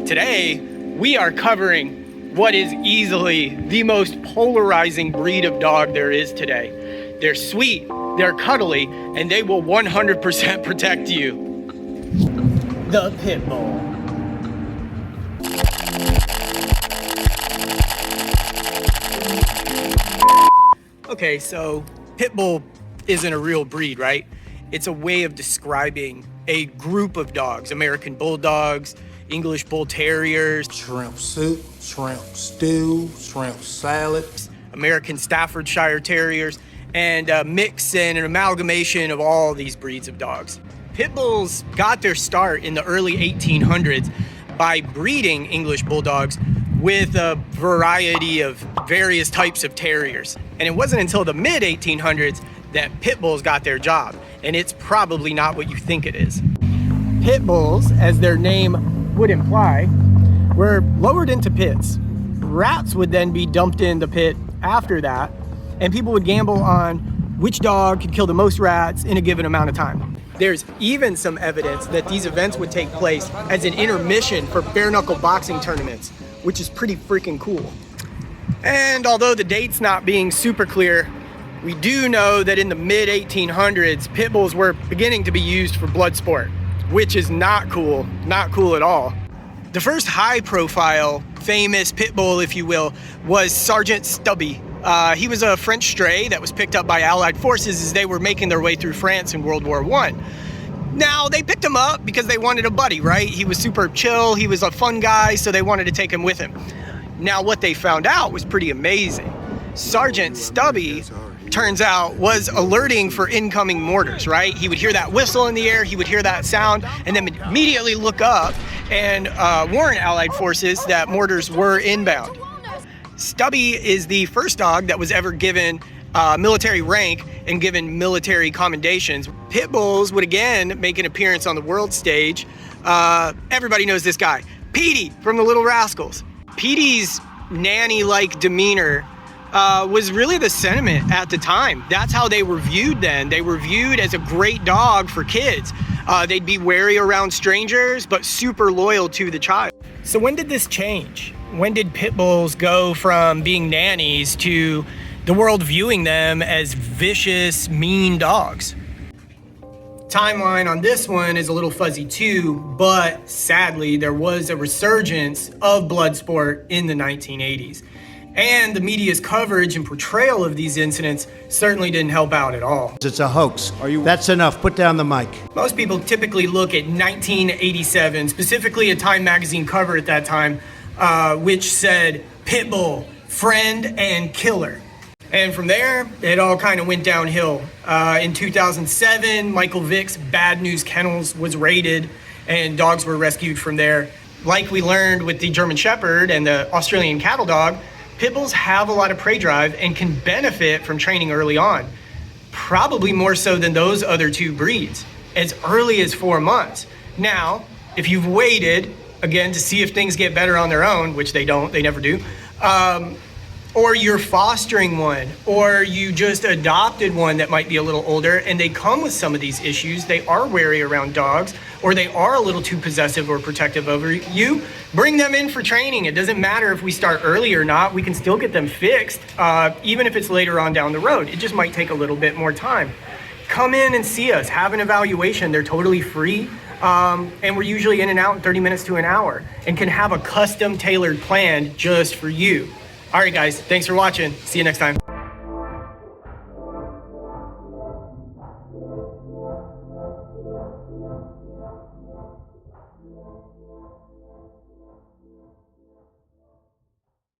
Today, we are covering what is easily the most polarizing breed of dog there is today. They're sweet, they're cuddly, and they will 100% protect you. The Pitbull. Okay, so Pitbull isn't a real breed, right? It's a way of describing a group of dogs: American Bulldogs, English Bull Terriers, shrimp soup, shrimp stew, shrimp salad, American Staffordshire Terriers, and a mix and an amalgamation of all these breeds of dogs. Pit Bulls got their start in the early 1800s by breeding English Bulldogs with a variety of various types of terriers. And it wasn't until the mid 1800s that Pit Bulls got their job. And it's probably not what you think it is. Pit Bulls, as their name would imply, were lowered into pits. Rats would then be dumped in the pit after that, and people would gamble on which dog could kill the most rats in a given amount of time. There's even some evidence that these events would take place as an intermission for bare knuckle boxing tournaments, which is pretty freaking cool. And although the date's not being super clear, we do know that in the mid 1800s, Pit Bulls were beginning to be used for blood sport, which is not cool at all. The first high profile, famous Pit Bull, if you will, was Sergeant Stubby. He was a French stray that was picked up by Allied forces as they were making their way through France in World War I. Now, they picked him up because they wanted a buddy, right? He was super chill, he was a fun guy, so they wanted to take him with him. Now, what they found out was pretty amazing. Sergeant Stubby, turns out, was alerting for incoming mortars, right? He would hear that whistle in the air, he would hear that sound, and then immediately look up and warn Allied forces that mortars were inbound. Stubby is the first dog that was ever given military rank and given military commendations. Pit Bulls would again make an appearance on the world stage. Everybody knows this guy, Petey from the Little Rascals. Petey's nanny-like demeanor was really the sentiment at the time. That's how they were viewed then. They were viewed as a great dog for kids. They'd be wary around strangers, but super loyal to the child. So when did this change? When did Pit Bulls go from being nannies to the world viewing them as vicious, mean dogs? Timeline on this one is a little fuzzy too, but sadly there was a resurgence of blood sport in the 1980s. And the media's coverage and portrayal of these incidents certainly didn't help out at all. It's a hoax. That's enough. Put down the mic. Most people typically look at 1987, specifically a Time magazine cover at that time, which said, Pitbull, friend and killer. And from there, it all kind of went downhill. In 2007, Michael Vick's Bad News Kennels was raided, and dogs were rescued from there. Like we learned with the German Shepherd and the Australian Cattle Dog, Pit Bulls have a lot of prey drive and can benefit from training early on, probably more so than those other two breeds, as early as 4 months. Now, if you've waited, again, to see if things get better on their own, which they don't, they never do, or you're fostering one, or you just adopted one that might be a little older and they come with some of these issues, they are wary around dogs, or they are a little too possessive or protective over you, bring them in for training. It doesn't matter if we start early or not, we can still get them fixed, even if it's later on down the road. It just might take a little bit more time. Come in and see us, have an evaluation. They're totally free, and we're usually in and out in 30 minutes to an hour, and can have a custom tailored plan just for you. All right, guys, thanks for watching. See you next time.